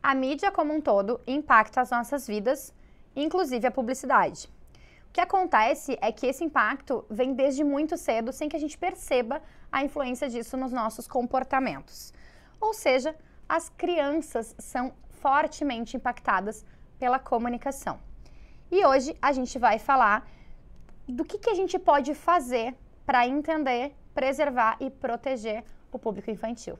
A mídia como um todo impacta as nossas vidas, inclusive a publicidade. O que acontece é que esse impacto vem desde muito cedo sem que a gente perceba a influência disso nos nossos comportamentos. Ou seja, as crianças são fortemente impactadas pela comunicação. E hoje a gente vai falar do que a gente pode fazer para entender, preservar e proteger o público infantil.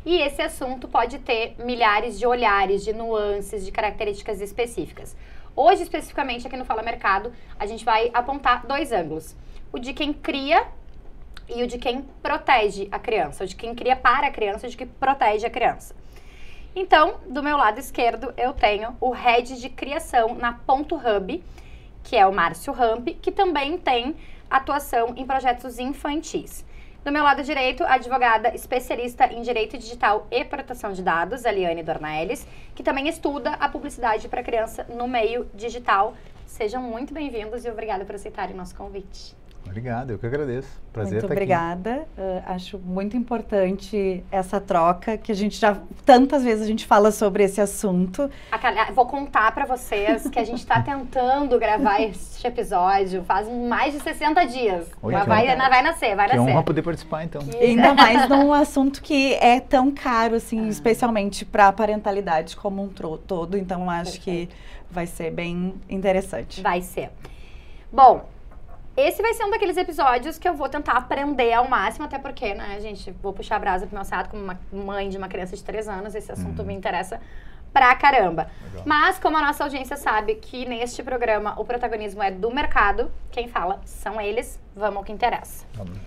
E esse assunto pode ter milhares de olhares, de nuances, de características específicas. Hoje, especificamente aqui no Fala Mercado, a gente vai apontar dois ângulos. O de quem cria e o de quem protege a criança. O de quem cria para a criança e o de quem protege a criança. Então, do meu lado esquerdo, eu tenho o Head de Criação na Ponto Hub, que é o Márcio Ramp, que também tem atuação em projetos infantis. Do meu lado direito, a advogada especialista em Direito Digital e Proteção de Dados, a Liane Dornelles, que também estuda a publicidade para criança no meio digital. Sejam muito bem-vindos e obrigada por aceitarem o nosso convite. Obrigado, eu que agradeço. Prazer estar aqui. Muito obrigada. Acho muito importante essa troca, que a gente já, tantas vezes a gente fala sobre esse assunto. Vou contar para vocês que a gente está tentando gravar este episódio faz mais de 60 dias. Vai nascer. Que honra poder participar, então. Ainda mais num assunto que é tão caro, assim, especialmente para a parentalidade como um todo. Então, acho que vai ser bem interessante. Vai ser. Bom, esse vai ser um daqueles episódios que eu vou tentar aprender ao máximo, até porque, né, gente, vou puxar a brasa pro meu assado como uma mãe de uma criança de 3 anos, esse assunto me interessa pra caramba. Legal. Mas, como a nossa audiência sabe que neste programa o protagonismo é do mercado, quem fala são eles, vamos ao que interessa. Vamos.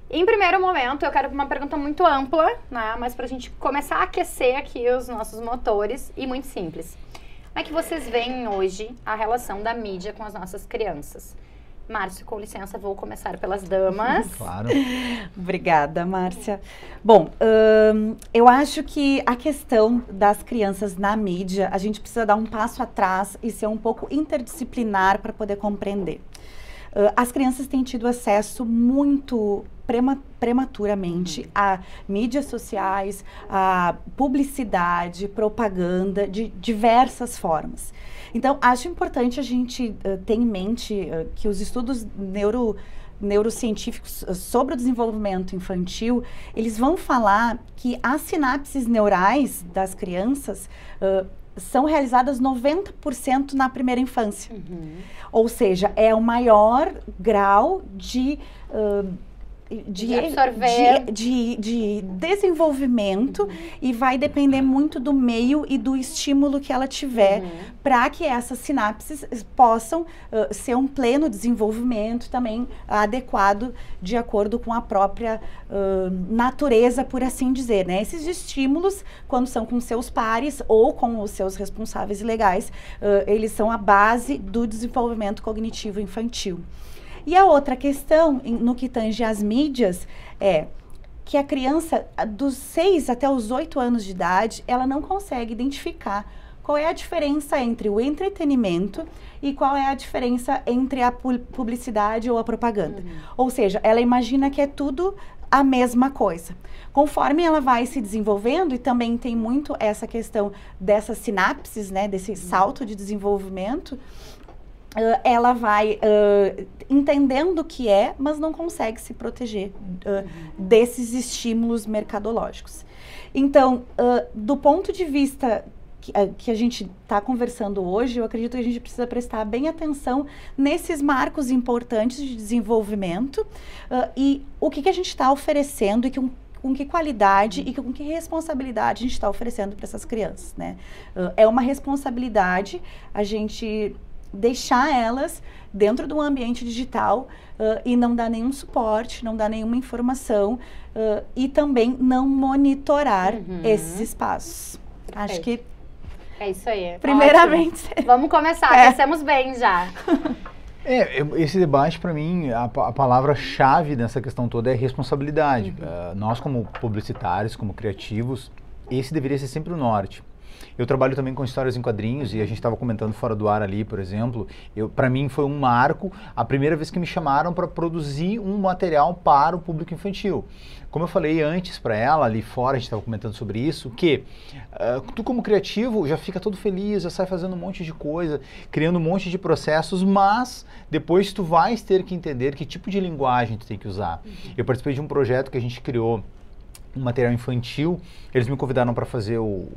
Em primeiro momento, eu quero uma pergunta muito ampla, né, mas pra gente começar a aquecer aqui os nossos motores e muito simples. Como é que vocês veem hoje a relação da mídia com as nossas crianças? Márcio, com licença, vou começar pelas damas. Claro. Obrigada, Márcia. Bom, eu acho que a questão das crianças na mídia, a gente precisa dar um passo atrás e ser um pouco interdisciplinar para poder compreender. As crianças têm tido acesso muito prematuramente a mídias sociais, a publicidade, propaganda, de diversas formas. Então, acho importante a gente ter em mente que os estudos neurocientíficos sobre o desenvolvimento infantil, eles vão falar que as sinapses neurais das crianças são realizadas 90% na primeira infância. Ou seja, é o maior grau de desenvolvimento e vai depender muito do meio e do estímulo que ela tiver para que essas sinapses possam ser um pleno desenvolvimento também adequado de acordo com a própria natureza, por assim dizer, né? Esses estímulos, quando são com seus pares ou com os seus responsáveis legais, eles são a base do desenvolvimento cognitivo infantil. E a outra questão, no que tange às mídias, é que a criança, dos 6 até os 8 anos de idade, ela não consegue identificar qual é a diferença entre o entretenimento e qual é a diferença entre a publicidade ou a propaganda. Ou seja, ela imagina que é tudo a mesma coisa. Conforme ela vai se desenvolvendo, e também tem muito essa questão dessas sinapses, né, desse salto de desenvolvimento, ela vai entendendo o que é, mas não consegue se proteger desses estímulos mercadológicos. Então, do ponto de vista que a gente está conversando hoje, eu acredito que a gente precisa prestar bem atenção nesses marcos importantes de desenvolvimento e o que a gente está oferecendo e com que qualidade e com que responsabilidade a gente está oferecendo para essas crianças, né? É uma responsabilidade a gente deixar elas dentro do ambiente digital e não dar nenhum suporte, não dar nenhuma informação e também não monitorar esses espaços. Perfeito. Acho que é isso aí. Primeiramente. Ótimo. Vamos começar, aquecemos bem já. Esse debate, para mim, a palavra-chave dessa questão toda é responsabilidade. Nós, como publicitários, como criativos, esse deveria ser sempre o norte. Eu trabalho também com histórias em quadrinhos e a gente estava comentando fora do ar ali, por exemplo. Para mim foi um marco, a primeira vez que me chamaram para produzir um material para o público infantil. Como eu falei antes para ela, ali fora, a gente estava comentando sobre isso, que tu como criativo já fica todo feliz, já sai fazendo um monte de coisa, criando um monte de processos, mas depois tu vais ter que entender que tipo de linguagem tu tem que usar. Eu participei de um projeto que a gente criou, um material infantil. Eles me convidaram para fazer o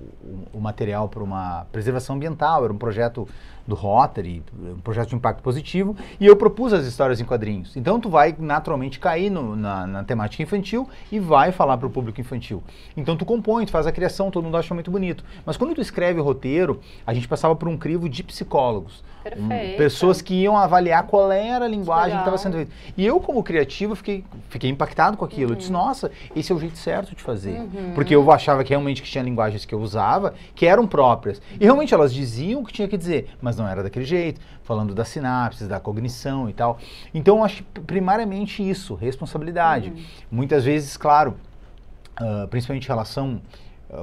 material para uma preservação ambiental, era um projeto do Rotary, um projeto de impacto positivo, e eu propus as histórias em quadrinhos. Então tu vai naturalmente cair na temática infantil e vai falar para o público infantil. Então tu compõe, tu faz a criação, todo mundo acha muito bonito. Mas quando tu escreve o roteiro, a gente passava por um crivo de psicólogos. Pessoas que iam avaliar qual era a linguagem que estava sendo feita. E eu, como criativo, fiquei impactado com aquilo. Eu disse, nossa, esse é o jeito certo de fazer. Porque eu achava que realmente que tinha linguagens que eu usava que eram próprias. E realmente elas diziam o que tinha que dizer, mas não era daquele jeito, falando das sinapses, da cognição e tal. Então, eu acho que primariamente isso, responsabilidade. Muitas vezes, claro, principalmente em relação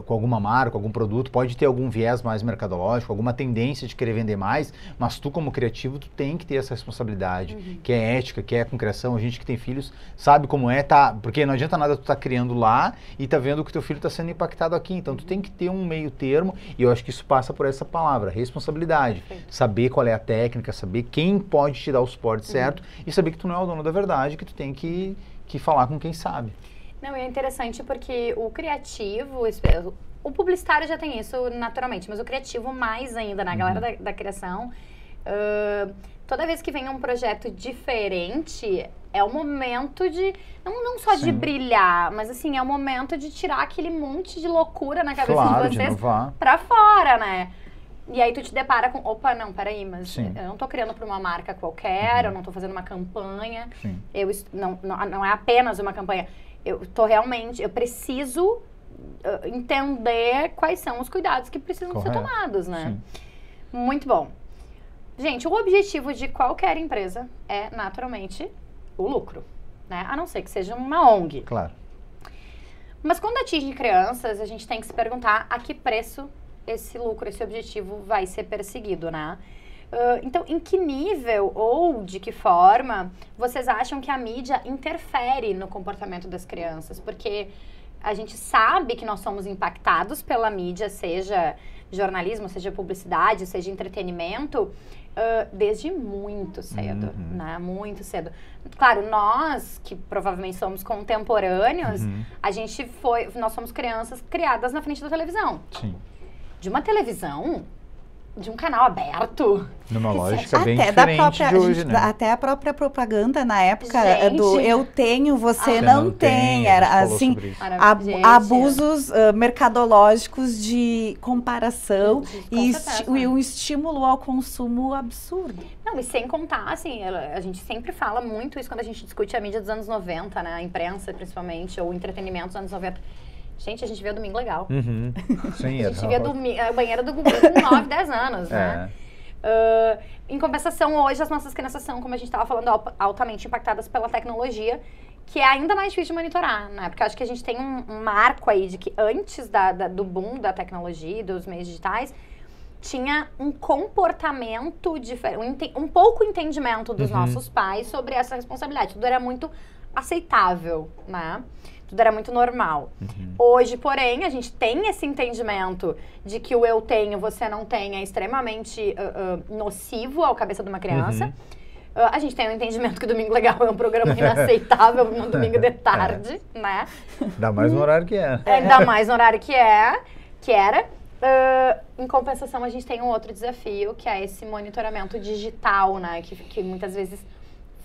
com alguma marca, algum produto, pode ter algum viés mais mercadológico, alguma tendência de querer vender mais, mas tu como criativo, tu tem que ter essa responsabilidade, que é ética, que é com criação. A gente que tem filhos sabe como é, tá? Porque não adianta nada tu tá criando lá e tá vendo que teu filho tá sendo impactado aqui, então tu tem que ter um meio termo, e eu acho que isso passa por essa palavra, responsabilidade. Saber qual é a técnica, saber quem pode te dar o suporte certo e saber que tu não é o dono da verdade, que tu tem que falar com quem sabe. Não, é interessante porque o criativo, o publicitário já tem isso naturalmente, mas o criativo mais ainda, na galera da criação, toda vez que vem um projeto diferente, é o momento de, não só de brilhar, mas assim, é o momento de tirar aquele monte de loucura na cabeça de vocês pra fora, né? E aí tu te depara com, opa, não, peraí, mas eu não tô criando pra uma marca qualquer, eu não tô fazendo uma campanha, não é apenas uma campanha. Eu preciso entender quais são os cuidados que precisam ser tomados, né? Sim. Muito bom. Gente, o objetivo de qualquer empresa é, naturalmente, o lucro, né? A não ser que seja uma ONG. Claro. Mas quando atinge crianças, a gente tem que se perguntar a que preço esse lucro, esse objetivo vai ser perseguido, né? Então, em que nível ou de que forma vocês acham que a mídia interfere no comportamento das crianças? Porque a gente sabe que nós somos impactados pela mídia, seja jornalismo, seja publicidade, seja entretenimento, desde muito cedo, né? Muito cedo. Claro, nós, que provavelmente somos contemporâneos, nós somos crianças criadas na frente da televisão. Sim. De uma televisão, de um canal aberto. Numa lógica bem diferente de hoje, né? Até a própria propaganda na época do eu tenho, você não tem. Era assim, abusos mercadológicos de comparação e um estímulo ao consumo absurdo. Não, e sem contar, assim, a gente sempre fala muito isso quando a gente discute a mídia dos anos 90, né? A imprensa, principalmente, ou o entretenimento dos anos 90. Gente, a gente vê o Domingo Legal. Sim, a gente vê a banheira do Gugu com 9, 10 anos, né? Em compensação, hoje as nossas crianças são, como a gente estava falando, altamente impactadas pela tecnologia, que é ainda mais difícil de monitorar, né? Porque eu acho que a gente tem um marco aí de que antes do boom da tecnologia e dos meios digitais, tinha um comportamento diferente, um pouco entendimento dos nossos pais sobre essa responsabilidade. Tudo era muito aceitável, né? Tudo era muito normal. Hoje, porém, a gente tem esse entendimento de que o eu tenho, você não tem, é extremamente nocivo à cabeça de uma criança. A gente tem o entendimento que o Domingo Legal é um programa inaceitável no domingo de tarde, né? Ainda mais no horário que é. Ainda mais no horário que era. Em compensação, a gente tem um outro desafio, que é esse monitoramento digital, né? Que muitas vezes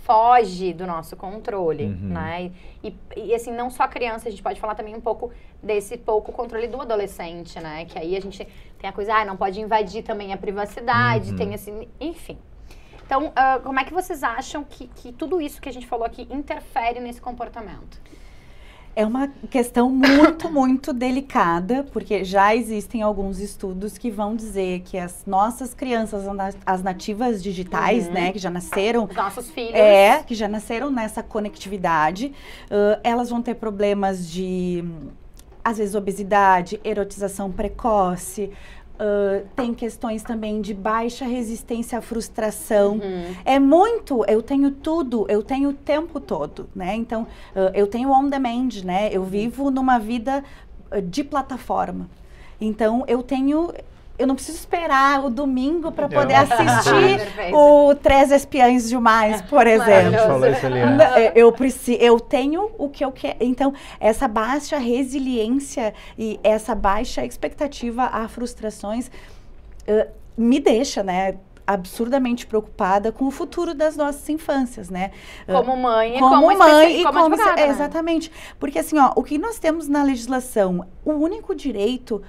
foge do nosso controle, né? E assim, não só a criança, a gente pode falar também um pouco desse pouco controle do adolescente, né? Que aí a gente tem a coisa, não pode invadir também a privacidade, tem assim, enfim. Então, como é que vocês acham que tudo isso que a gente falou aqui interfere nesse comportamento? É uma questão muito, muito delicada, porque já existem alguns estudos que vão dizer que as nossas crianças, as nativas digitais, né, que já nasceram... Os nossos filhos. Que já nasceram nessa conectividade, elas vão ter problemas de às vezes obesidade, erotização precoce, tem questões também de baixa resistência à frustração. É muito, eu tenho tudo, eu tenho o tempo todo, né? Então, eu tenho on demand, né? Eu vivo numa vida de plataforma. Então, eu não preciso esperar o domingo para poder assistir o Três Espiãs Demais, por exemplo. Eu tenho o que eu quero. Então, essa baixa resiliência e essa baixa expectativa a frustrações me deixa, né, absurdamente preocupada com o futuro das nossas infâncias, né? Como mãe e como advogada, né? Exatamente. Porque assim, ó, o que nós temos na legislação, o único direito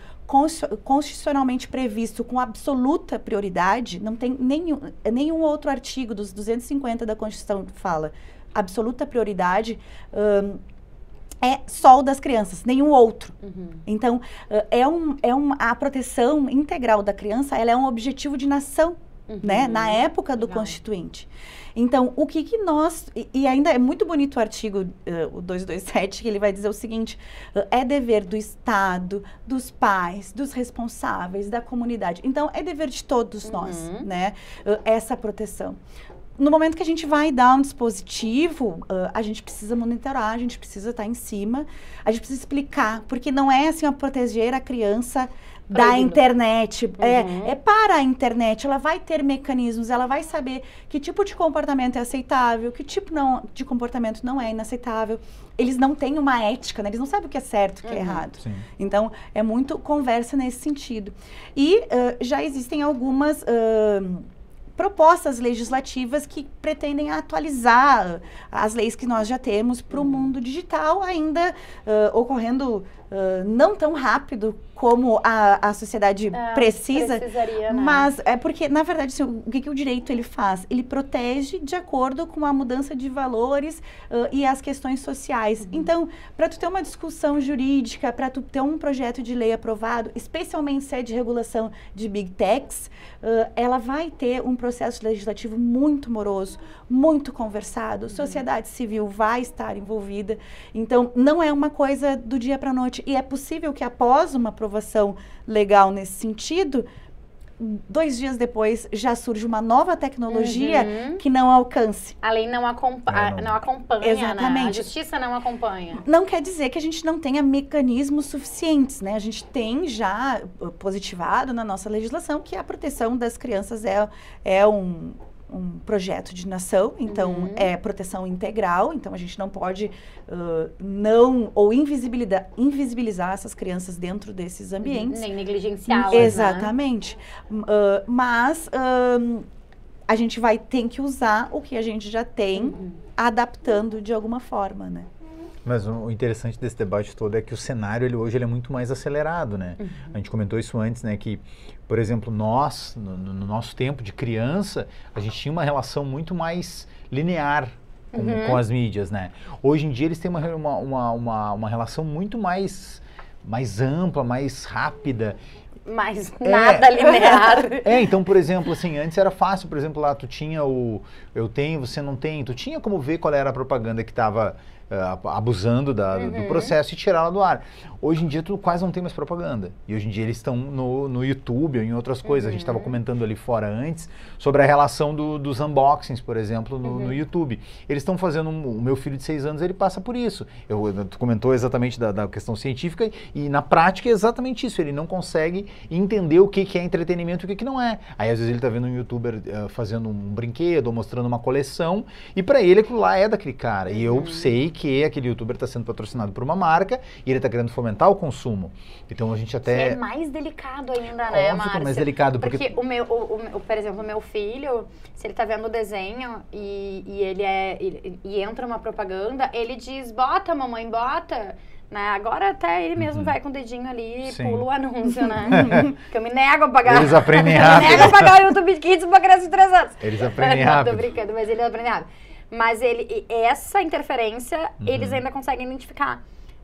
constitucionalmente previsto com absoluta prioridade, não tem nenhum outro artigo dos 250 da Constituição que fala absoluta prioridade, é só o das crianças, nenhum outro. Então, a proteção integral da criança, ela é um objetivo de nação, né? Na época do Constituinte. Então, o que nós... E ainda é muito bonito o artigo, o 227, que ele vai dizer o seguinte, é dever do Estado, dos pais, dos responsáveis, da comunidade. Então, é dever de todos nós, né? Essa proteção. No momento que a gente vai dar um dispositivo, a gente precisa monitorar, a gente precisa estar em cima, a gente precisa explicar, porque não é assim, proteger a criança da internet, é para a internet, ela vai ter mecanismos, ela vai saber que tipo de comportamento é aceitável, que tipo de comportamento não é inaceitável. Eles não têm uma ética, né? Eles não sabem o que é certo, o que é errado. Sim. Então, é muito conversa nesse sentido. E já existem algumas... propostas legislativas que pretendem atualizar as leis que nós já temos para o mundo digital, ainda ocorrendo não tão rápido como a sociedade precisa, precisaria, né? Mas é porque, na verdade, assim, o que o direito ele faz? Ele protege de acordo com a mudança de valores e as questões sociais. Então, para tu ter uma discussão jurídica, para tu ter um projeto de lei aprovado, especialmente se é de regulação de Big Techs, ela vai ter um processo legislativo muito moroso, muito conversado, sociedade civil vai estar envolvida. Então, não é uma coisa do dia para a noite. E é possível que após uma aprovação legal nesse sentido, 2 dias depois já surge uma nova tecnologia que não alcance. A lei não acompanha, Exatamente. Né? A justiça não acompanha. Não quer dizer que a gente não tenha mecanismos suficientes, né? A gente tem já positivado na nossa legislação que a proteção das crianças é um projeto de nação, então é proteção integral, então a gente não pode invisibilizar essas crianças dentro desses ambientes. Nem negligenciá-las, exatamente. Né? Mas a gente vai ter que usar o que a gente já tem, adaptando de alguma forma, né? Mas o interessante desse debate todo é que o cenário hoje é muito mais acelerado, né? A gente comentou isso antes, né? Que, por exemplo, nós, no nosso tempo de criança, a gente tinha uma relação muito mais linear com as mídias, né? Hoje em dia eles têm uma relação muito mais ampla, mais rápida. Mas nada linear. Então, por exemplo, assim, antes era fácil, por exemplo, lá tu tinha eu tenho, você não tem, tu tinha como ver qual era a propaganda que estava abusando do processo e tirá-la do ar. Hoje em dia tu quase não tem mais propaganda. E hoje em dia eles estão no YouTube ou em outras coisas. A gente estava comentando ali fora antes sobre a relação dos unboxings, por exemplo, no YouTube. Eles estão fazendo, o meu filho de 6 anos, ele passa por isso. Tu comentou exatamente da questão científica e na prática é exatamente isso. Ele não consegue entender o que é entretenimento e o que não é. Aí às vezes ele está vendo um youtuber fazendo um brinquedo ou mostrando uma coleção e para ele aquilo lá é daquele cara. E eu sei que aquele youtuber está sendo patrocinado por uma marca e ele está querendo fomentar o consumo. Então a gente até... Que é mais delicado ainda, né, Márcia? Que é mais delicado, porque por exemplo, o meu filho, se ele está vendo o desenho e entra uma propaganda, ele diz, bota, mamãe, bota. Né? Agora até ele mesmo vai com o dedinho ali e pula o anúncio, né? Porque eu me nego a pagar. Eles aprendem rápido. Eu me nego a pagar o YouTube Kids pra criança de 3 anos. Eles aprendem rápido. Tô brincando, mas eles aprendem rápido. Mas essa interferência, eles ainda conseguem identificar.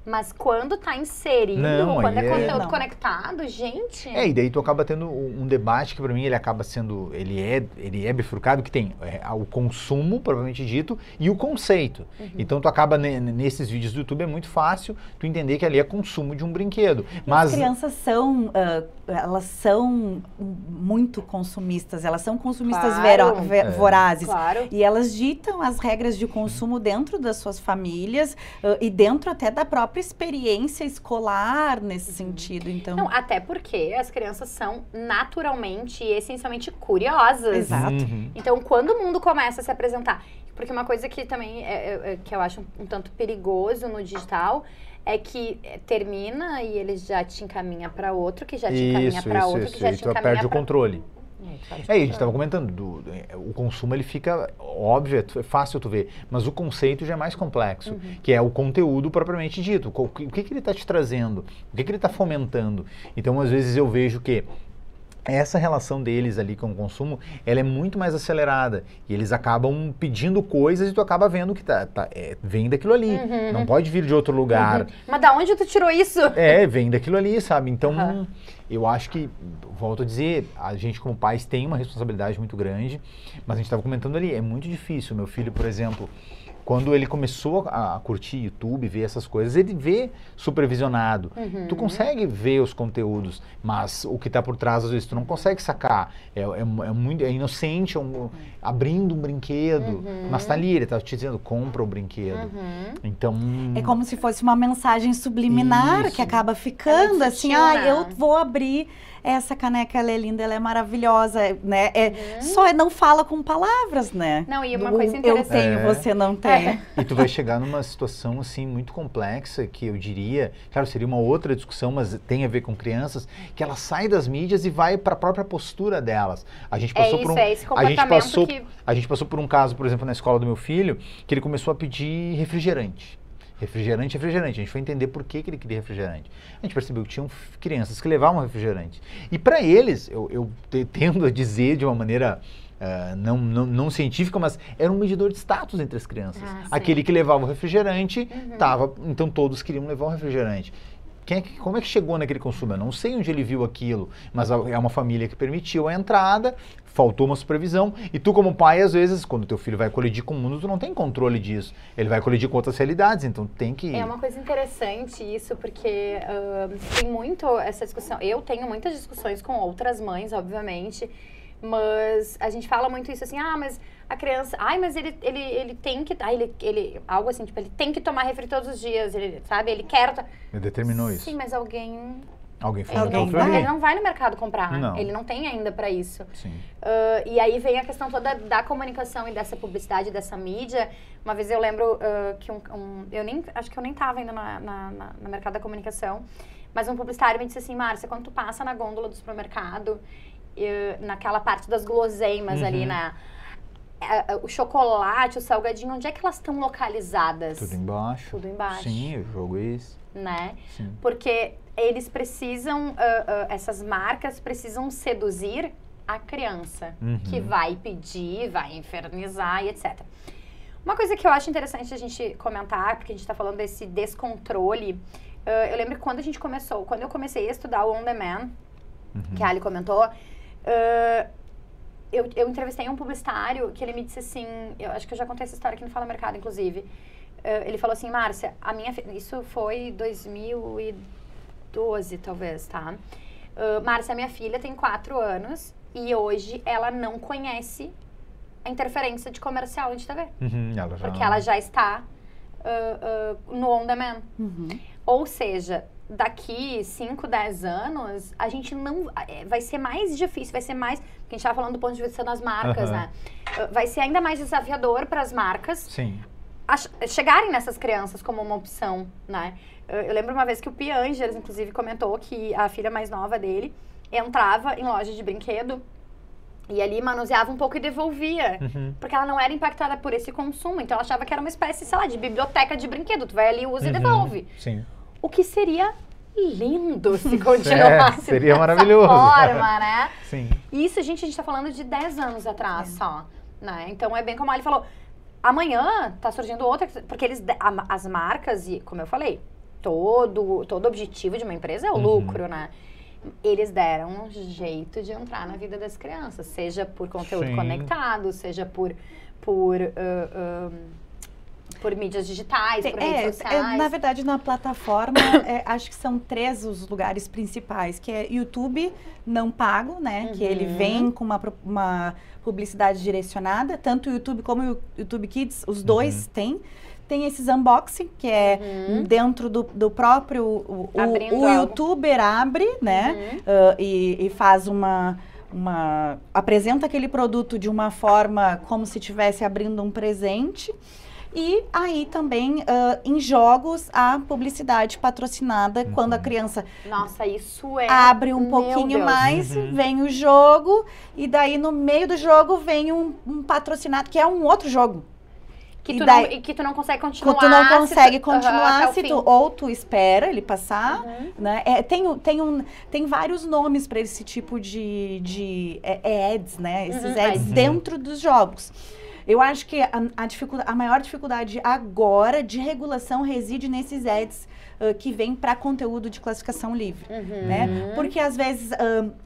Mas quando tá inserido, Não, quando aí é é- conteúdo Não. conectado, gente... E daí tu acaba tendo um debate que pra mim ele acaba sendo, ele é bifurcado, que tem o consumo, propriamente dito, e o conceito. Então tu acaba, nesses vídeos do YouTube, é muito fácil tu entender que ali é consumo de um brinquedo. Mas As crianças são, elas são muito consumistas, elas são consumistas Claro. vorazes. Claro. E elas ditam as regras de consumo dentro das suas famílias e dentro até da própria experiência escolar nesse sentido. Então, Não, até porque as crianças são naturalmente e essencialmente curiosas. Exato. Uhum. Então, quando o mundo começa a se apresentar... Porque uma coisa que também que eu acho um tanto perigoso no digital é que termina e ele já te encaminha para outro, que já te encaminha para outro, que já e te tu encaminha perde o pra... controle. tu perde o A gente controle. estava comentando, o consumo ele fica óbvio, é fácil tu ver, mas o conceito já é mais complexo, que é o conteúdo propriamente dito. O que ele está te trazendo? O que ele está fomentando? Então, às vezes eu vejo que essa relação deles ali com o consumo, ela é muito mais acelerada. E eles acabam pedindo coisas e tu acaba vendo que vem daquilo ali. Não pode vir de outro lugar. Mas da onde tu tirou isso? Vem daquilo ali, sabe? Então, eu acho que, volto a dizer, a gente como pais tem uma responsabilidade muito grande, mas a gente estava comentando ali, é muito difícil. Meu filho, por exemplo, quando ele começou a curtir YouTube, ver essas coisas, ele vê supervisionado. Tu consegue ver os conteúdos, mas o que está por trás, às vezes, tu não consegue sacar. É inocente, abrindo um brinquedo, mas tá ali, ele tá te dizendo, compra o brinquedo. Então... é como se fosse uma mensagem subliminar Isso. que acaba ficando É assim, sutil, né? eu vou abrir essa caneca, ela é linda, ela é maravilhosa, né? Só não fala com palavras, né? Não, e uma coisa Eu interessante... tenho, você não tem. E tu vai chegar numa situação, assim, muito complexa, que eu diria, claro, seria uma outra discussão, mas tem a ver com crianças, que ela sai das mídias e vai para a própria postura delas. A gente passou por esse comportamento a gente passou por um caso, por exemplo, na escola do meu filho, que ele começou a pedir refrigerante. Refrigerante. A gente foi entender por que ele queria refrigerante. A gente percebeu que tinham crianças que levavam refrigerante. E para eles, eu tendo a dizer de uma maneira não científica, mas era um medidor de status entre as crianças. Aquele que levava o refrigerante, então todos queriam levar o refrigerante. Como é que chegou naquele consumo? Eu não sei onde ele viu aquilo, mas é uma família que permitiu a entrada, faltou uma supervisão, e tu como pai, às vezes, quando teu filho vai colidir com o mundo, tu não tem controle disso. Ele vai colidir com outras realidades, então tem que... É uma coisa interessante isso, porque tem muito essa discussão. Eu tenho muitas discussões com outras mães, obviamente, mas a gente fala muito isso assim, mas a criança, mas ele tem que, algo assim, tipo, ele tem que tomar refri todos os dias, ele, sabe, ele quer... Ele determinou isso. Sim, mas alguém Alguém ele não vai no mercado comprar, Não. ele não tem ainda para isso. Sim. E aí vem a questão toda da comunicação e dessa publicidade, dessa mídia. Uma vez eu lembro que acho que eu nem tava ainda no mercado da comunicação, mas um publicitário me disse assim, Márcia, quando tu passa na gôndola do supermercado, naquela parte das guloseimas ali, o chocolate, o salgadinho, onde é que elas estão localizadas? Tudo embaixo. Tudo embaixo. Sim, o jogo é isso. Né? Sim. Porque eles precisam, essas marcas precisam seduzir a criança, que vai pedir, vai infernizar e etc. Uma coisa que eu acho interessante a gente comentar, porque a gente está falando desse descontrole, eu lembro que quando eu comecei a estudar o On Demand, que a Ali comentou, eu entrevistei um publicitário que ele me disse assim, eu acho que eu já contei essa história aqui no Fala Mercado, inclusive. Ele falou assim, Márcia, isso foi 2012, talvez, tá? Márcia, minha filha tem 4 anos e hoje ela não conhece a interferência de comercial de TV. Porque ela já está no On Demand. Ou seja, daqui 5, 10 anos, a gente não... vai ser mais difícil, vai ser mais... Porque a gente estava falando do ponto de vista das marcas, né? Vai ser ainda mais desafiador para as marcas... Sim. chegarem nessas crianças como uma opção, né? Eu lembro uma vez que o Piangers, inclusive, comentou que a filha mais nova dele entrava em loja de brinquedo e ali manuseava um pouco e devolvia, porque ela não era impactada por esse consumo, então ela achava que era uma espécie, sei lá, de biblioteca de brinquedo, tu vai ali, usa e devolve. Sim. O que seria lindo se continuasse seria dessa maravilhoso. forma, né? Sim. E isso, a gente tá falando de 10 anos atrás só, né? Então é bem como a Ali falou, amanhã tá surgindo outra, porque as marcas, e como eu falei, todo objetivo de uma empresa é o lucro, né? Eles deram um jeito de entrar na vida das crianças, seja por conteúdo conectado, seja por mídias digitais, por redes sociais. Na verdade, na plataforma, acho que são 3 os lugares principais, que é YouTube não pago, né? Que ele vem com uma publicidade direcionada, tanto o YouTube como o YouTube Kids, os dois têm. Tem esses unboxing, que é dentro do próprio... O youtuber abre, né? E faz apresenta aquele produto de uma forma como se estivesse abrindo um presente. E aí também, em jogos, a publicidade patrocinada, quando a criança abre um pouquinho mais, vem o jogo, e daí no meio do jogo vem um patrocinado, que é um outro jogo. Que tu não consegue continuar. Tu não consegue continuar ou tu espera ele passar, né? Tem vários nomes para esse tipo de ads, né? Esses ads dentro dos jogos. Eu acho que a maior dificuldade agora de regulação reside nesses ads que vêm para conteúdo de classificação livre, né? Porque às vezes,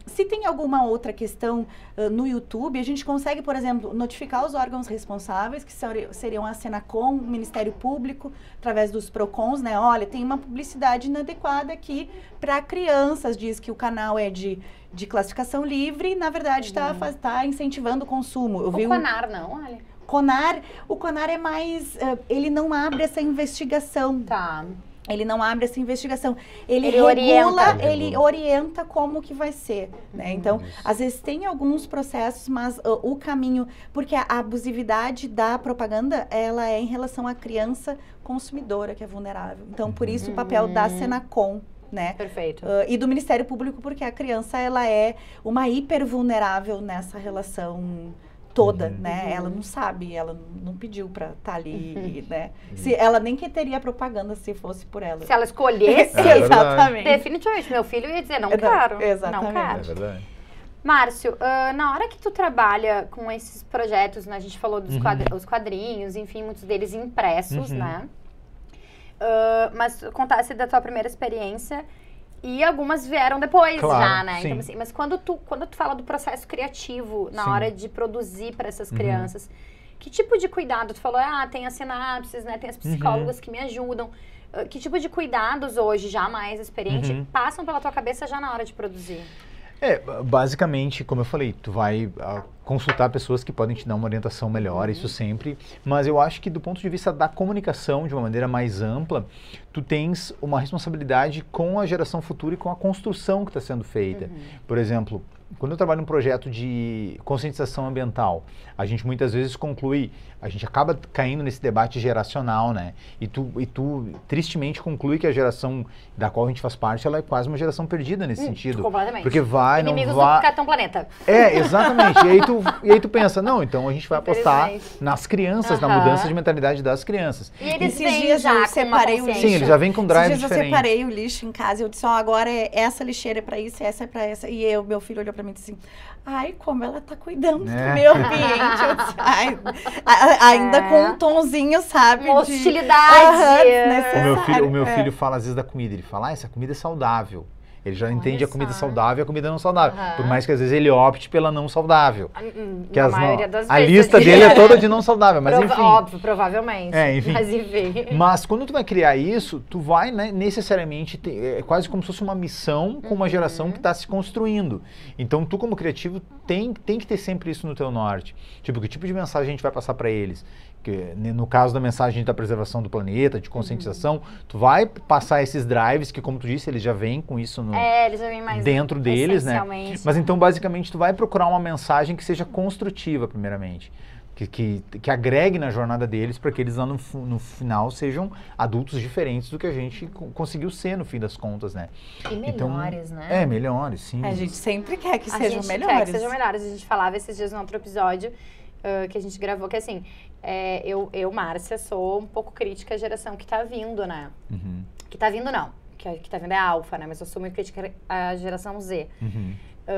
se tem alguma outra questão no YouTube, a gente consegue, por exemplo, notificar os órgãos responsáveis, que seriam a Senacom, o Ministério Público, através dos PROCONs, né? Olha, tem uma publicidade inadequada aqui para crianças, diz que o canal é de classificação livre e, na verdade, está incentivando o consumo. O Conar não, olha. O Conar é mais... ele não abre essa investigação. Tá. Ele não abre essa investigação. Ele regula, ele orienta como que vai ser, né? Então, às vezes tem alguns processos, mas o caminho... Porque a abusividade da propaganda, ela é em relação à criança consumidora, que é vulnerável. Então, por isso o papel da Senacom, né? Perfeito. E do Ministério Público, porque a criança, ela é uma hipervulnerável nessa relação toda, né? Ela não sabe, ela não pediu pra estar ali, né? Ela nem que teria propaganda se fosse por ela. Se ela escolhesse, exatamente. Definitivamente, meu filho ia dizer, não quero. Exatamente. Não quero. É verdade. Márcio, na hora que tu trabalha com esses projetos, né? A gente falou dos os quadrinhos, enfim, muitos deles impressos, né? Mas contasse da tua primeira experiência e algumas vieram depois já, né? Então, assim, mas quando tu fala do processo criativo na hora de produzir para essas crianças, que tipo de cuidado? Tu falou, tem as sinapses, né? Tem as psicólogas que me ajudam. Que tipo de cuidados hoje, já mais experiente, passam pela tua cabeça já na hora de produzir? Basicamente, como eu falei, tu vai consultar pessoas que podem te dar uma orientação melhor, isso sempre, mas eu acho que do ponto de vista da comunicação, de uma maneira mais ampla, tu tens uma responsabilidade com a geração futura e com a construção que está sendo feita. Por exemplo, quando eu trabalho num projeto de conscientização ambiental, a gente muitas vezes a gente acaba caindo nesse debate geracional, né? E tu tristemente conclui que a geração da qual a gente faz parte, ela é quase uma geração perdida nesse sentido. Completamente. Porque Inimigos do Capitão Planeta. Exatamente. E aí tu pensa, não, então a gente vai apostar nas crianças, na mudança de mentalidade das crianças. E eles Esses dias eu separei o lixo. Sim, eles já vêm com drive diferente. Eu separei o lixo em casa e eu disse, agora essa lixeira é pra isso, essa é pra essa. E meu filho olhou pra mim e disse assim, ai, como ela tá cuidando do meio ambiente. Eu disse, ainda com um tonzinho, sabe? Uma hostilidade. O meu filho fala às vezes da comida, ele fala, essa comida é saudável. Ele já entende a comida saudável e a comida não saudável. Por mais que às vezes ele opte pela não saudável. Que a maioria das vezes. A lista dele é toda de não saudável, mas enfim. Óbvio, provavelmente. Enfim. Mas enfim. Mas quando tu vai criar isso, tu vai, né, necessariamente, é quase como se fosse uma missão com uma geração que está se construindo. Então tu como criativo tem que ter sempre isso no teu norte. Tipo, que tipo de mensagem a gente vai passar para eles? Que, no caso da mensagem da preservação do planeta, de conscientização, tu vai passar esses drives que, como tu disse, eles já vêm com isso eles já vêm mais dentro deles, né? Mas então, basicamente, tu vai procurar uma mensagem que seja construtiva, primeiramente. Que agregue na jornada deles para que eles lá no final sejam adultos diferentes do que a gente conseguiu ser no fim das contas, né? E melhores, né? Melhores, sim. A gente sempre quer que sejam melhores. A gente quer que sejam melhores. A gente falava esses dias no outro episódio que a gente gravou, que assim, eu, Márcia, sou um pouco crítica à geração que tá vindo, né? Que tá vindo não, que tá vindo é a alfa, né? Mas eu sou muito crítica à geração Z.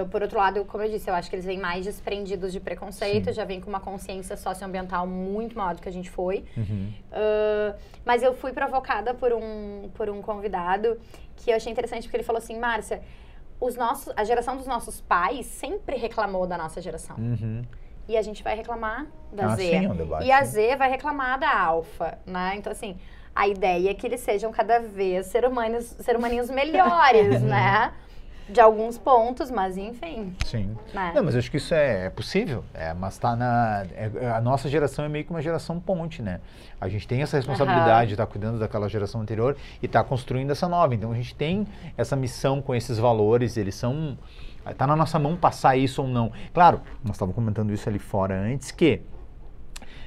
Por outro lado, como eu disse, eu acho que eles vêm mais desprendidos de preconceito, já vêm com uma consciência socioambiental muito maior do que a gente foi. Mas eu fui provocada por um convidado que eu achei interessante, porque ele falou assim, Márcia, a geração dos nossos pais sempre reclamou da nossa geração. E a gente vai reclamar da Z. Sim, é um debate, e a Z vai reclamar da Alfa, né? Então, assim, a ideia é que eles sejam cada vez ser humaninhos melhores, né? De alguns pontos, mas enfim. Sim. Né? Não, mas eu acho que isso é possível. Mas tá a nossa geração é meio que uma geração ponte, né? A gente tem essa responsabilidade de estar cuidando daquela geração anterior e estar construindo essa nova. Então a gente tem essa missão com esses valores, eles são... Tá na nossa mão passar isso ou não. Claro, nós estávamos comentando isso ali fora antes, que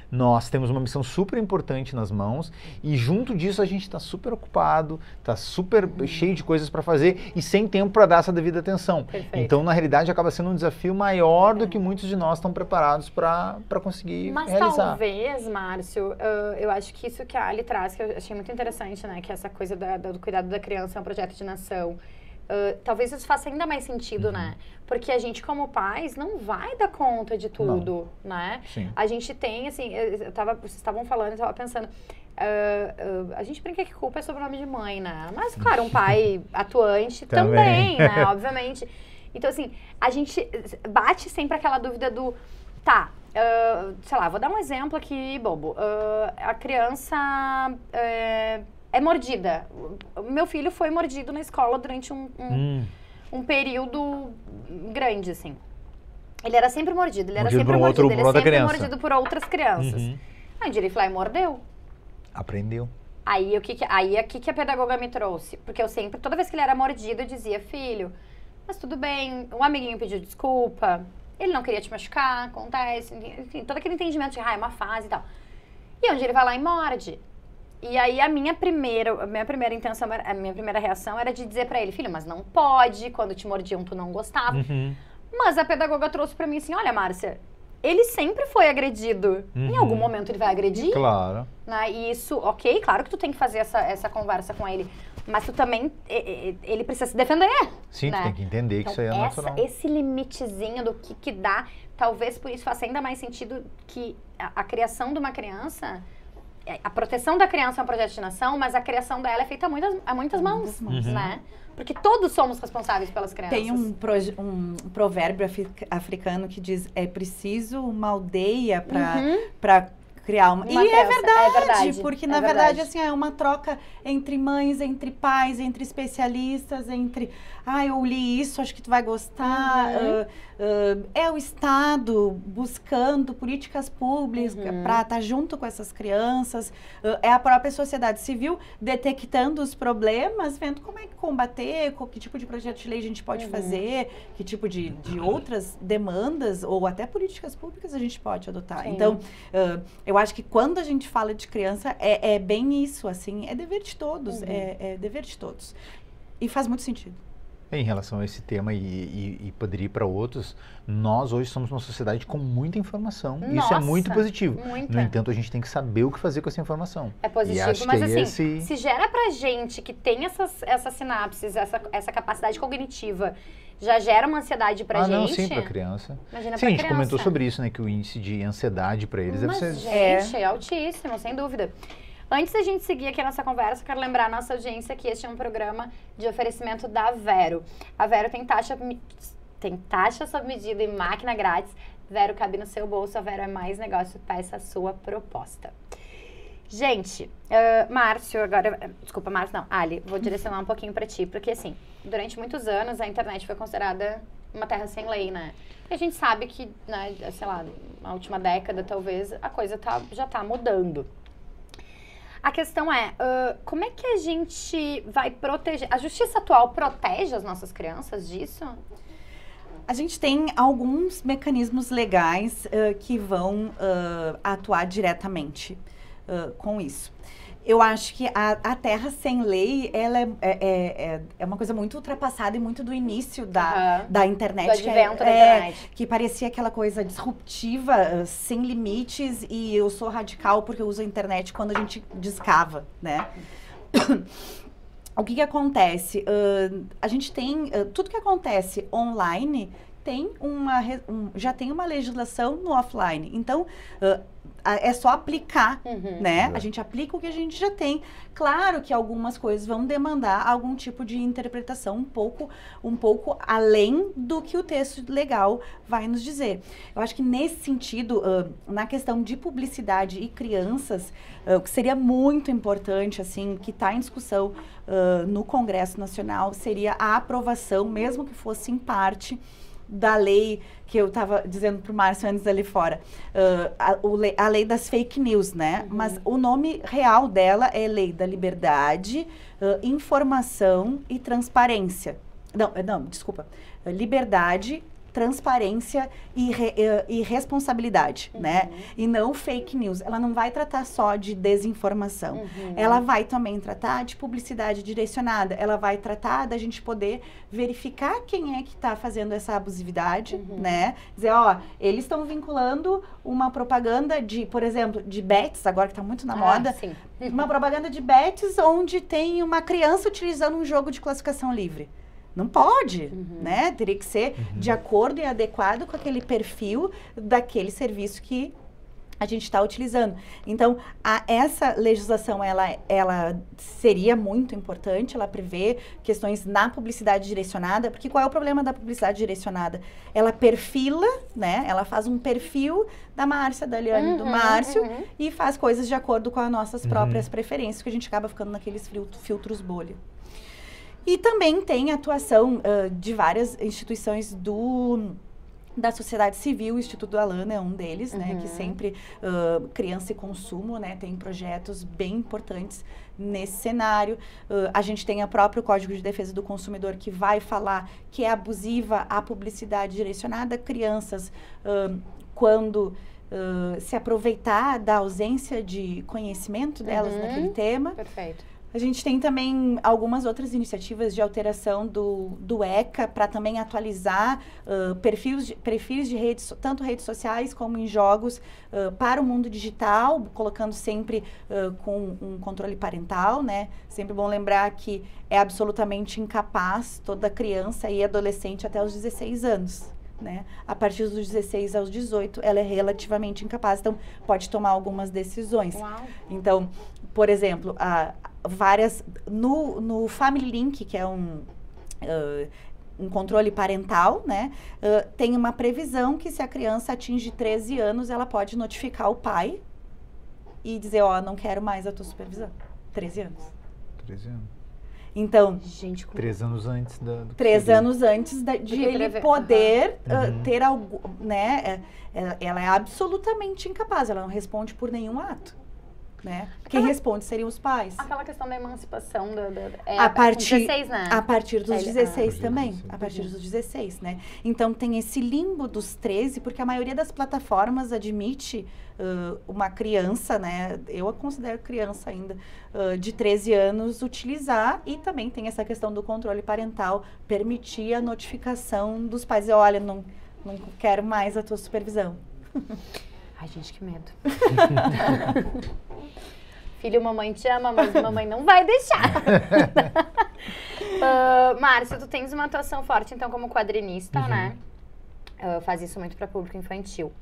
nós temos uma missão super importante nas mãos e junto disso a gente está super ocupado, está super cheio de coisas para fazer e sem tempo para dar essa devida atenção. Perfeito. Então, na realidade, acaba sendo um desafio maior do que muitos de nós estão preparados para conseguir realizar. Mas talvez, Márcio, eu acho que isso que a Ali traz, que eu achei muito interessante, né? Que essa coisa do cuidado da criança é um projeto de nação. Talvez isso faça ainda mais sentido, né? Porque a gente, como pais, não vai dar conta de tudo, né? Sim. A gente tem, assim, vocês estavam falando, eu estava pensando, a gente brinca que culpa é sobrenome de mãe, né? Mas, claro, um pai atuante também, né? Obviamente. Então, assim, a gente bate sempre aquela dúvida do, sei lá, vou dar um exemplo aqui, bobo. A criança... é mordida. O meu filho foi mordido na escola durante um período grande, assim. Ele era sempre mordido, ele Mordido era sempre por mordido, por ele é outra sempre criança. mordido por outras crianças. Aí um dia ele foi lá e mordeu. Aprendeu. Aí o que a pedagoga me trouxe? Porque eu sempre, toda vez que ele era mordido, eu dizia, filho, mas tudo bem, um amiguinho pediu desculpa, ele não queria te machucar, acontece, enfim, todo aquele entendimento de, é uma fase e tal. E onde ele vai lá e morde. E aí a minha primeira intenção, a minha primeira reação era de dizer pra ele, filho, mas não pode, quando te mordiam tu não gostava. Mas a pedagoga trouxe pra mim assim, olha, Márcia, ele sempre foi agredido. Em algum momento ele vai agredir. Claro. Né? E isso, ok, claro que tu tem que fazer essa conversa com ele. Mas tu também, ele precisa se defender. Sim, né? tu tem que entender que então, isso aí é natural. Esse limitezinho do que dá, talvez por isso faça ainda mais sentido que a criação de uma criança... A proteção da criança é um projeto de nação, mas a criação dela é feita a muitas mãos, né? Porque todos somos responsáveis pelas crianças. Tem um provérbio africano que diz, é preciso uma aldeia para criar uma... E criança. é verdade, É porque na verdade assim, é uma troca entre mães, entre pais, entre especialistas, entre... eu li isso, acho que tu vai gostar. É o Estado buscando políticas públicas para estar junto com essas crianças. É a própria sociedade civil detectando os problemas, vendo como é que combater, que tipo de projeto de lei a gente pode fazer, que tipo de outras demandas ou até políticas públicas a gente pode adotar. Sim. Então, eu acho que quando a gente fala de criança, é bem isso, assim, é dever de todos, é dever de todos. E faz muito sentido. Em relação a esse tema e poderia ir para outros, nós hoje somos uma sociedade com muita informação. Nossa, isso é muito positivo. Muita. No entanto, a gente tem que saber o que fazer com essa informação. É positivo, mas assim, se gera pra gente que tem essas sinapses, essa capacidade cognitiva, já gera uma ansiedade pra gente. Não, sim, pra criança. Imagina sim, pra a gente criança. comentou sobre isso, né? Que o índice de ansiedade para eles deve ser... Gente, é altíssimo, sem dúvida. Antes da gente seguir aqui a nossa conversa, quero lembrar a nossa audiência que este é um programa de oferecimento da Vero. A Vero tem taxa sob medida e máquina grátis. Vero cabe no seu bolso, a Vero é mais negócio, peça a sua proposta. Gente, Márcio, agora... Desculpa, Márcio, não. Ali, vou direcionar um pouquinho pra ti, porque assim, durante muitos anos a internet foi considerada uma terra sem lei, né? E a gente sabe que, né, sei lá, na última década, talvez, a coisa já tá mudando. A questão é, como é que a gente vai proteger... A justiça atual protege as nossas crianças disso? A gente tem alguns mecanismos legais que vão atuar diretamente com isso. Eu acho que a terra sem lei, ela é uma coisa muito ultrapassada e muito do início da internet. Do advento da internet. Que parecia aquela coisa disruptiva, sem limites, e eu sou radical porque eu uso a internet quando a gente discava, né? o que acontece? A gente tem, tudo que acontece online tem já tem uma legislação no offline. Então, é só aplicar, né? A gente aplica o que a gente já tem. Claro que algumas coisas vão demandar algum tipo de interpretação um pouco além do que o texto legal vai nos dizer. Eu acho que nesse sentido, na questão de publicidade e crianças, o que seria muito importante, assim, que está em discussão no Congresso Nacional, seria a aprovação, mesmo que fosse em parte, da lei que eu estava dizendo para o Márcio antes ali fora, a lei das fake news, né? Mas o nome real dela é Lei da Liberdade, Informação e Transparência. Não, desculpa. Liberdade, transparência e responsabilidade, né? E não fake news. Ela não vai tratar só de desinformação. Ela vai também tratar de publicidade direcionada. Ela vai tratar da gente poder verificar quem é que está fazendo essa abusividade, né? Dizer, ó, eles estão vinculando uma propaganda de, por exemplo, de bets, agora que está muito na moda. Sim. Uma propaganda de bets onde tem uma criança utilizando um jogo de classificação livre. Não pode, né? Teria que ser de acordo e adequado com aquele perfil daquele serviço que a gente está utilizando. Então, essa legislação, ela seria muito importante, ela prevê questões na publicidade direcionada, porque qual é o problema da publicidade direcionada? Ela perfila, né? Ela faz um perfil da Márcia, da Liane, do Márcio, e faz coisas de acordo com as nossas próprias preferências, que a gente acaba ficando naqueles filtros bolha. E também tem a atuação de várias instituições da sociedade civil. O Instituto Alana é um deles, né? Que sempre, criança e consumo, né? Tem projetos bem importantes nesse cenário. A gente tem o próprio Código de Defesa do Consumidor, que vai falar que é abusiva a publicidade direcionada a crianças quando se aproveitar da ausência de conhecimento delas naquele tema. Perfeito. A gente tem também algumas outras iniciativas de alteração do ECA para também atualizar perfis de redes, tanto redes sociais como em jogos, para o mundo digital, colocando sempre com um controle parental, né? Sempre bom lembrar que é absolutamente incapaz toda criança e adolescente até os 16 anos. Né? A partir dos 16 aos 18, ela é relativamente incapaz, então pode tomar algumas decisões. Uau. Então, por exemplo, no Family Link, que é um controle parental, né? Tem uma previsão que se a criança atinge 13 anos, ela pode notificar o pai e dizer, ó, não quero mais a tua supervisão. 13 anos. 13 anos. Então, Gente, 3 anos antes da... 3 anos antes de ele poder ter algo, né? Ela é absolutamente incapaz, ela não responde por nenhum ato, né? Quem responde seriam os pais. Aquela questão da emancipação a partir 16, né? A partir dos 16 também. 16. A partir dos 16, né? Então, tem esse limbo dos 13, porque a maioria das plataformas admite uma criança, né? Eu a considero criança ainda, de 13 anos, utilizar. E também tem essa questão do controle parental, permitir a notificação dos pais. Olha, não quero mais a tua supervisão. Ai, gente, que medo. Filho, mamãe te ama, mas mamãe não vai deixar. Márcio, tu tens uma atuação forte, então, como quadrinista, né? Faz isso muito para público infantil.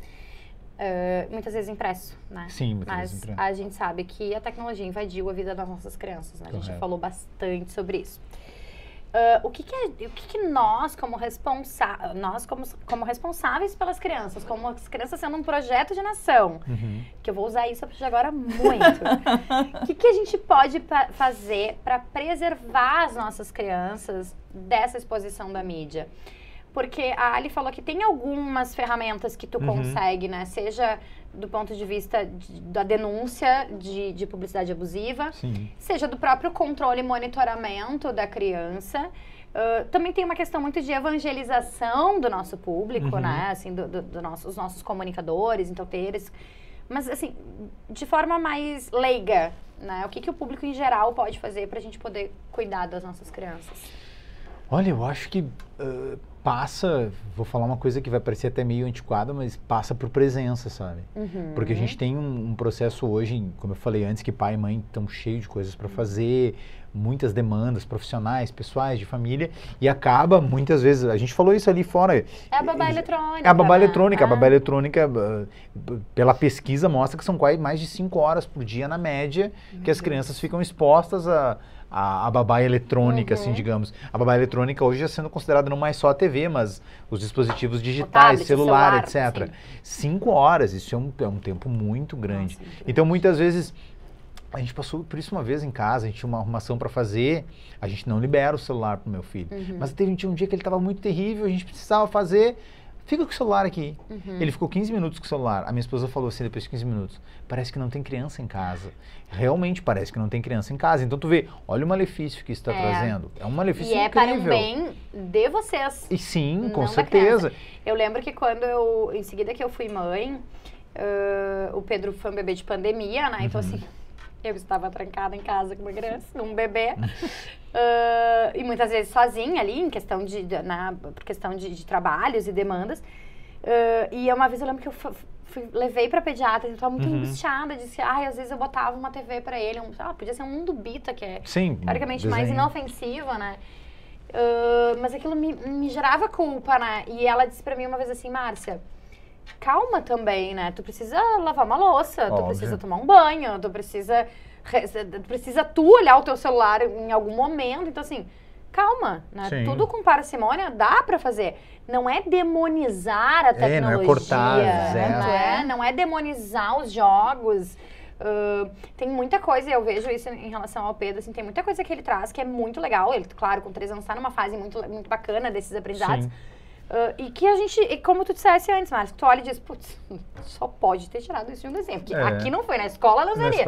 Muitas vezes impresso, né? Sim, muitas mas vezes impresso. a gente sabe que a tecnologia invadiu a vida das nossas crianças, né? A gente já falou bastante sobre isso. O que nós, como responsáveis pelas crianças, como as crianças sendo um projeto de nação, que eu vou usar isso a partir de agora muito, o que a gente pode fazer para preservar as nossas crianças dessa exposição da mídia? Porque a Ali falou que tem algumas ferramentas que tu consegue, né? Seja do ponto de vista da denúncia de publicidade abusiva, seja do próprio controle e monitoramento da criança. Também tem uma questão muito de evangelização do nosso público, né? Assim, os nossos comunicadores, então mas, assim, de forma mais leiga, né? O que o público em geral pode fazer para a gente poder cuidar das nossas crianças? Olha, eu acho que passa, vou falar uma coisa que vai parecer até meio antiquada, mas passa por presença, sabe? Porque a gente tem um processo hoje, como eu falei antes, que pai e mãe estão cheios de coisas para fazer, muitas demandas profissionais, pessoais, de família, e acaba, muitas vezes, a gente falou isso ali fora. É a babá eletrônica. É a babá né? eletrônica. A babá eletrônica, pela pesquisa, mostra que são quase mais de 5 horas por dia, na média, que as crianças ficam expostas a babá eletrônica, assim, digamos. A babá eletrônica hoje já sendo considerada não mais só a TV, mas os dispositivos digitais, tablet, celular, etc. sim. 5 horas, isso é um tempo muito grande. Nossa, muito Então, muitas vezes, a gente passou por isso uma vez em casa, a gente tinha uma arrumação para fazer, a gente não libera o celular pro meu filho. Mas teve um dia que ele estava muito terrível, a gente precisava fazer, fica com o celular aqui. Ele ficou 15 minutos com o celular. A minha esposa falou assim, depois de 15 minutos, parece que não tem criança em casa. Realmente parece que não tem criança em casa. Então tu vê, olha o malefício que isso está trazendo. É um malefício incrível. E é para o bem de vocês. E sim, com não certeza. Eu lembro que em seguida que eu fui mãe, o Pedro foi um bebê de pandemia, né? Então assim, eu estava trancada em casa com uma criança, um bebê. E muitas vezes sozinha ali, em questão por questão de trabalhos e demandas. E uma vez eu lembro que eu levei pra pediatra, eu estava muito angustiada, disse, às vezes eu botava uma TV pra ele, podia ser um Mundo Bita, que é teoricamente mais inofensiva, né? Mas aquilo me gerava culpa, né? E ela disse pra mim uma vez assim, Márcia, calma também, né? Tu precisa lavar uma louça, tu precisa tomar um banho, tu precisa tu olhar o teu celular em algum momento. Então, assim, calma, né? Sim. Tudo com parcimônia dá pra fazer. Não é demonizar a tecnologia. Não é cortar, não é demonizar os jogos. Tem muita coisa, eu vejo isso em relação ao Pedro, assim, tem muita coisa que ele traz que é muito legal. Ele, claro, com 3 anos tá numa fase muito, muito bacana desses aprendizados. E que a gente, como tu dissesse antes, Márcio, tu olha e diz, putz, só pode ter tirado isso de um desenho, porque aqui não foi, na escola não seria.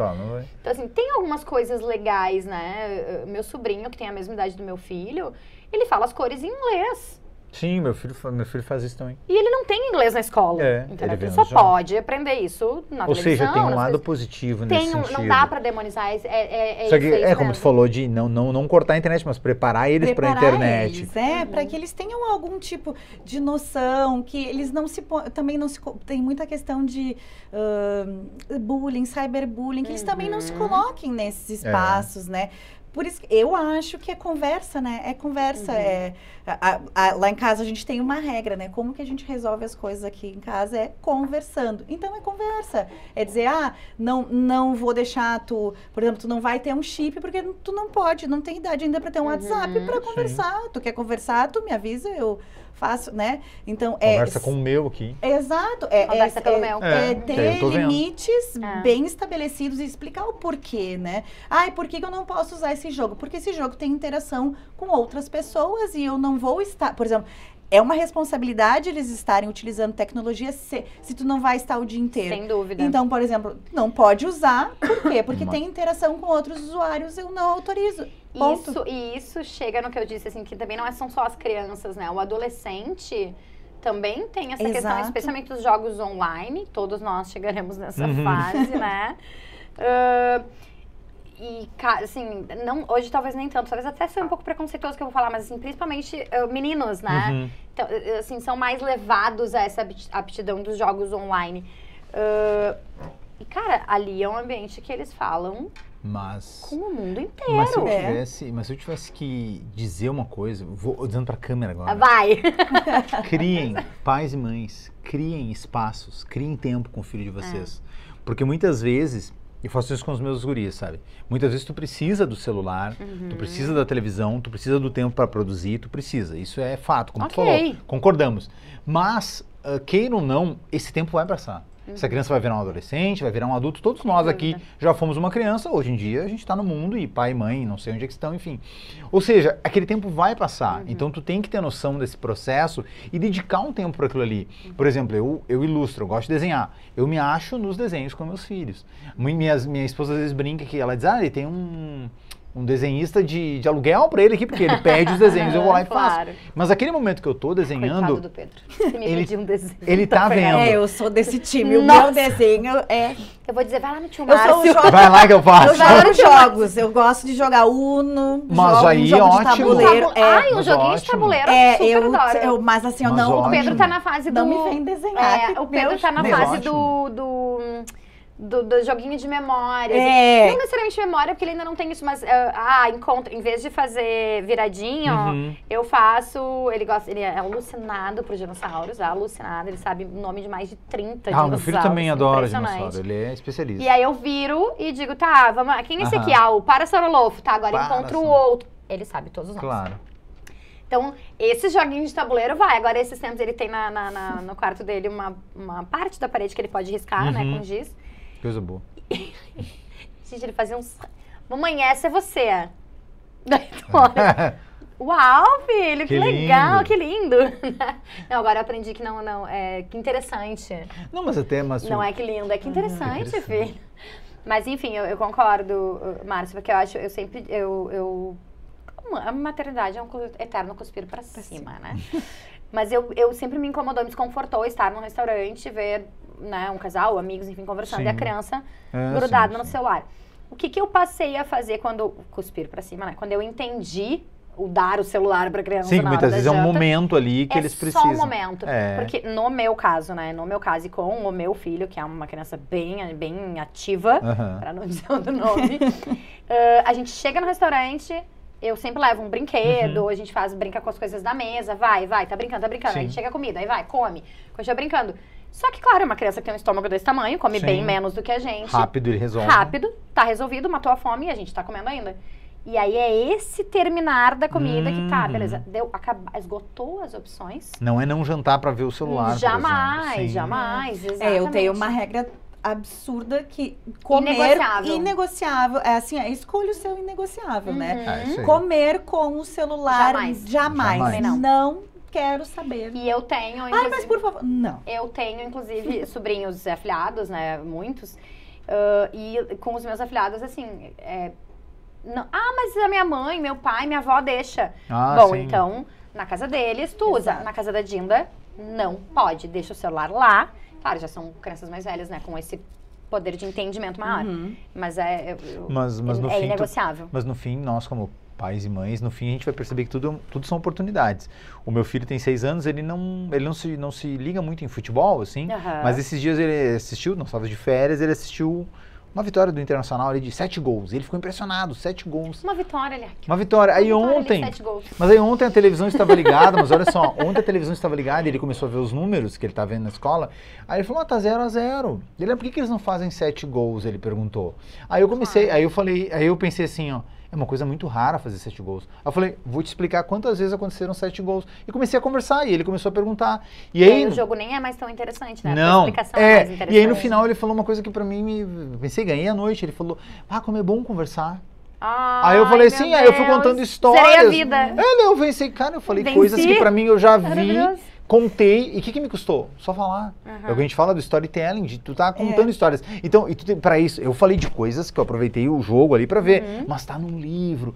Então, assim, tem algumas coisas legais, né? Meu sobrinho, que tem a mesma idade do meu filho, ele fala as cores em inglês. Sim, meu filho faz isso também. E ele não tem inglês na escola. Ele só pode aprender isso na televisão. Ou seja, tem um lado positivo nesse sentido. Não dá pra demonizar, só que como tu falou, de não cortar a internet, mas preparar eles pra internet. Eles, pra que eles tenham algum tipo de noção, que eles também não se... Tem muita questão de bullying, cyberbullying, que eles também não se coloquem nesses espaços, né? Por isso, eu acho que é conversa, né? É conversa. Lá em casa a gente tem uma regra, né? Como que a gente resolve as coisas aqui em casa é conversando. Então é conversa. É dizer, não vou deixar tu... Por exemplo, tu não vai ter um chip porque tu não pode, não tem idade ainda para ter um WhatsApp para conversar. Tu quer conversar, tu me avisa, eu faço, né? Então conversa com o meu aqui. Exato. Conversa pelo meu. Ter limites bem estabelecidos e explicar o porquê, né? E por que eu não posso usar esse jogo? Porque esse jogo tem interação com outras pessoas e eu não vou estar... Por exemplo, é uma responsabilidade eles estarem utilizando tecnologia se tu não vai estar o dia inteiro. Sem dúvida. Então, por exemplo, não pode usar. Por quê? Porque tem interação com outros usuários, eu não autorizo. Isso chega no que eu disse, assim, que também são só as crianças, né? O adolescente também tem essa questão, especialmente os jogos online. Todos nós chegaremos nessa fase, né? E, assim, hoje talvez nem tanto, talvez até seja um pouco preconceituoso que eu vou falar, mas, assim, principalmente meninos, né? Então, assim, são mais levados a essa aptidão dos jogos online. E, cara, ali é um ambiente que eles falam com o mundo inteiro. Mas se eu tivesse que dizer uma coisa, vou dizendo pra câmera agora. Vai! Criem, pais e mães, criem espaços, criem tempo com o filho de vocês. Porque muitas vezes... Eu faço isso com os meus guris, sabe? Muitas vezes tu precisa do celular, tu precisa da televisão, tu precisa do tempo para produzir, tu precisa. Isso é fato, como tu falou. Concordamos. Mas, queira ou não, esse tempo vai passar. Essa criança vai virar um adolescente, vai virar um adulto. Todos nós aqui já fomos uma criança. Hoje em dia a gente está no mundo e pai e mãe, não sei onde é que estão, enfim. Ou seja, aquele tempo vai passar. Então tu tem que ter noção desse processo e dedicar um tempo para aquilo ali. Por exemplo, eu ilustro, eu gosto de desenhar. Eu me acho nos desenhos com meus filhos. Minha esposa às vezes brinca que ela diz, ele tem um um desenhista de aluguel pra ele aqui, porque ele pede os desenhos, eu vou lá e Claro. faço. Mas aquele momento que eu tô Coitado desenhando, do Pedro. Você me pediu um desenho. ele tá vendo. Eu sou desse time. O Nossa. meu desenho é... Eu vou dizer, vai lá no tio Eu sou Márcio. o jogo. Vai lá que eu faço. Eu jogo jogos. Eu gosto de jogar Uno, Mas jogo aí, um jogo ótimo. de tabuleiro. Ai, um mas joguinho de ótimo. tabuleiro, Eu, super adoro. mas assim, eu Mas não... O Pedro ótimo. tá na fase do... Não me vem desenhar. que o Pedro meu- tá na Mas fase ótimo. do joguinho de memória. É. Não necessariamente memória, porque ele ainda não tem isso, mas em vez de fazer viradinho, Uhum. eu faço. Ele é alucinado por dinossauros, alucinado, ele sabe o nome de mais de 30 Ah, dinossauros. meu filho também adora impressionante. dinossauro, ele é especialista. E aí eu viro e digo, tá, vamos lá, quem é esse Aham. aqui? O Parasaurolofo, tá, agora encontro o Parasauro. outro. Ele sabe todos os nomes. Claro. Então, esses joguinhos de tabuleiro vai. Agora, esses tempos, ele tem no quarto dele uma parte da parede que ele pode riscar, né, com giz. Coisa boa. Gente, ele fazia uns... Mamãe, essa é você. Daí tu olha. Uau, filho, que Que legal, lindo. que lindo. Não, agora eu aprendi que não, que interessante. Não, mas até... Não é que lindo, é que interessante, interessante. filho. Mas, enfim, eu concordo, Márcio, porque eu acho, a maternidade é um eterno cuspir pra cima, né? Mas eu sempre me incomodou, me desconfortou estar num restaurante, ver, né, um casal, amigos, enfim, conversando, Sim. e a criança É, grudada sim, no sim. celular. O que eu passei a fazer quando... Cuspir pra cima, né? Quando eu entendi o dar o celular pra criança Sim, na hora muitas da vezes é um janta, momento ali que eles precisam. É só um momento. É. Porque no meu caso, né? No meu caso e com o meu filho, que é uma criança bem ativa, Aham. pra não dizer outro nome, a gente chega no restaurante, eu sempre levo um brinquedo, a gente brinca com as coisas da mesa, vai, tá brincando. Sim. Aí chega a comida, aí vai, come, continua brincando. Só que, claro, é uma criança que tem um estômago desse tamanho, come Sim. bem menos do que a gente. Rápido ele resolve. Rápido, tá resolvido, matou a fome e a gente tá comendo ainda. E aí é esse terminar da comida que tá, beleza, esgotou as opções. Não é não jantar pra ver o celular, por exemplo. Sim. Jamais, exatamente. eu tenho uma regra absurda que comer Inegociável. inegociável. É assim, escolha o seu inegociável, né? É isso aí. Comer com o celular, Jamais. jamais. Jamais. Não quero saber. E eu tenho, Ai, inclusive... mas por favor, não. Eu tenho, inclusive, sobrinhos afilhados, né? Muitos. E com os meus afilhados, assim... mas a minha mãe, meu pai, minha avó deixa. Ah, Bom, sim. então, na casa deles, tu usa. Exato. Na casa da Dinda, não pode. Deixa o celular lá. Claro, já são crianças mais velhas, né? Com esse poder de entendimento maior. Mas Mas no é fim, inegociável. Mas no fim, nós como pais e mães, no fim a gente vai perceber que tudo são oportunidades. O meu filho tem 6 anos, ele não se liga muito em futebol, assim, Aham. mas esses dias ele assistiu, nós estávamos de férias, ele assistiu uma vitória do Internacional ali de 7 gols. Ele ficou impressionado, 7 gols. Uma vitória, ali. Uma vitória. Aí ontem... 7 gols. Mas aí ontem a televisão estava ligada, mas olha só, ontem a televisão estava ligada e ele começou a ver os números que ele tá vendo na escola. Aí ele falou, tá 0-0. Ele, por que eles não fazem 7 gols? Ele perguntou. Aí eu comecei, aí eu pensei assim, ó, é uma coisa muito rara fazer 7 gols. Aí eu falei, vou te explicar quantas vezes aconteceram 7 gols. E comecei a conversar e ele começou a perguntar. E E aí, aí o jogo nem é mais tão interessante, né? não, A explicação é mais interessante. e aí no final ele falou uma coisa que pra mim, pensei, ganhei a noite. Ele falou, como é bom conversar. Aí eu falei assim, aí eu fui contando histórias. Zerei a vida. Eu venci, cara, eu falei Venci. coisas que pra mim eu já vi, Maravilhoso. contei, e o que me custou? Só falar. É o que a gente fala do storytelling, de tu tá contando histórias. Então, pra isso, eu falei de coisas que eu aproveitei o jogo ali pra ver, mas tá num livro,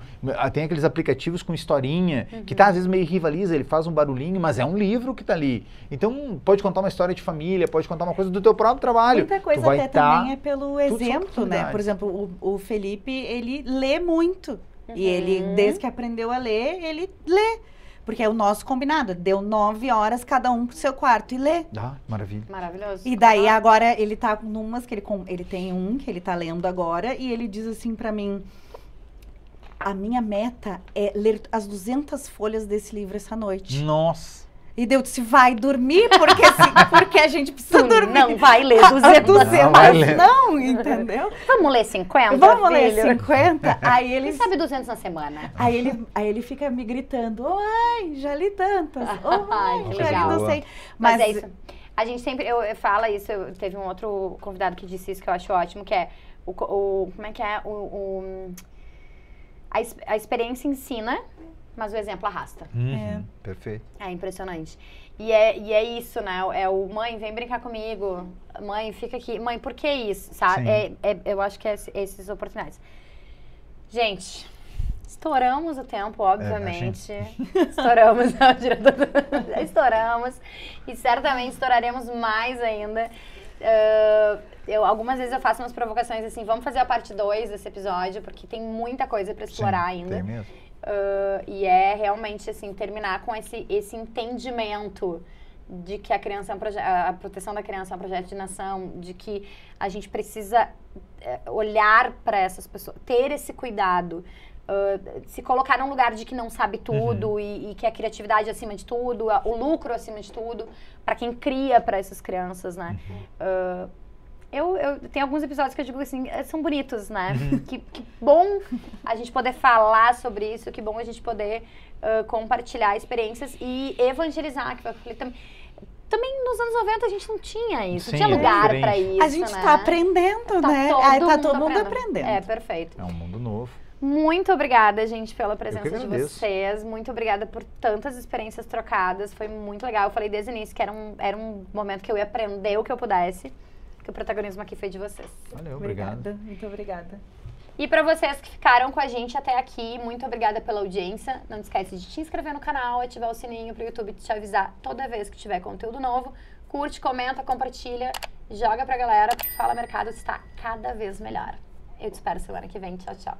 tem aqueles aplicativos com historinha, que tá às vezes meio rivaliza, ele faz um barulhinho, mas é um livro que tá ali. Então, pode contar uma história de família, pode contar uma coisa do teu próprio trabalho. Muita coisa Tu vai até tá- também é pelo são exemplo, né? oportunidades. Por exemplo, o Felipe, ele lê muito. E ele, desde que aprendeu a ler, ele lê. Porque é o nosso combinado. Deu 9 horas, cada um pro seu quarto e lê. Maravilha. Maravilhoso. E daí agora ele tá numas que ele tem um que ele tá lendo agora e ele diz assim pra mim: a minha meta é ler as 200 folhas desse livro essa noite. Nossa. E Deus disse, vai dormir, porque a gente precisa Tu dormir. não vai ler 200. 200 Não vai ler. não, entendeu? Vamos ler 50, Vamos ler filho? 50? Aí Quem ele, sabe 200 na semana? aí ele fica me gritando, ô mãe, já li tantas. Ô Ai, mãe, que já li legal. não sei. Mas é isso. A gente sempre, eu falo isso, teve um outro convidado que disse isso que eu acho ótimo, que é como é que é? A experiência ensina, mas o exemplo arrasta. Perfeito. É impressionante. E é isso, né? É o mãe, vem brincar comigo. Mãe, fica aqui. Mãe, por que isso? Sabe? Sim. Eu acho que é essas oportunidades. Gente, Estouramos o tempo, obviamente. Estouramos, não, diretor. Estouramos. E certamente estouraremos mais ainda. Algumas vezes eu faço umas provocações assim, vamos fazer a parte 2 desse episódio, porque tem muita coisa para explorar ainda. Tem mesmo. E é realmente assim, terminar com esse entendimento de que a criança a proteção da criança é um projeto de nação, de que a gente precisa olhar para essas pessoas, ter esse cuidado, se colocar num lugar de que não sabe tudo e que a criatividade acima de tudo, o lucro acima de tudo, para quem cria para essas crianças, né? Eu tenho alguns episódios que eu digo assim, são bonitos, né? Que bom a gente poder falar sobre isso, que bom a gente poder compartilhar experiências e evangelizar, que eu falei também nos anos 90 a gente não tinha isso, Sim, tinha lugar diferente. para isso, A gente tá aprendendo, né? Tá todo mundo aprendendo. É, perfeito. É um mundo novo. Muito obrigada, gente, pela presença de agradeço. vocês. Muito obrigada por tantas experiências trocadas. Foi muito legal. Eu falei desde o início que era um momento que eu ia aprender o que eu pudesse. Que o protagonismo aqui foi de vocês. Valeu, obrigado. Obrigada, muito obrigada. E para vocês que ficaram com a gente até aqui, muito obrigada pela audiência. Não esquece de te inscrever no canal, ativar o sininho para o YouTube te avisar toda vez que tiver conteúdo novo. Curte, comenta, compartilha, joga pra galera, porque Fala Mercado está cada vez melhor. Eu te espero semana que vem. Tchau, tchau.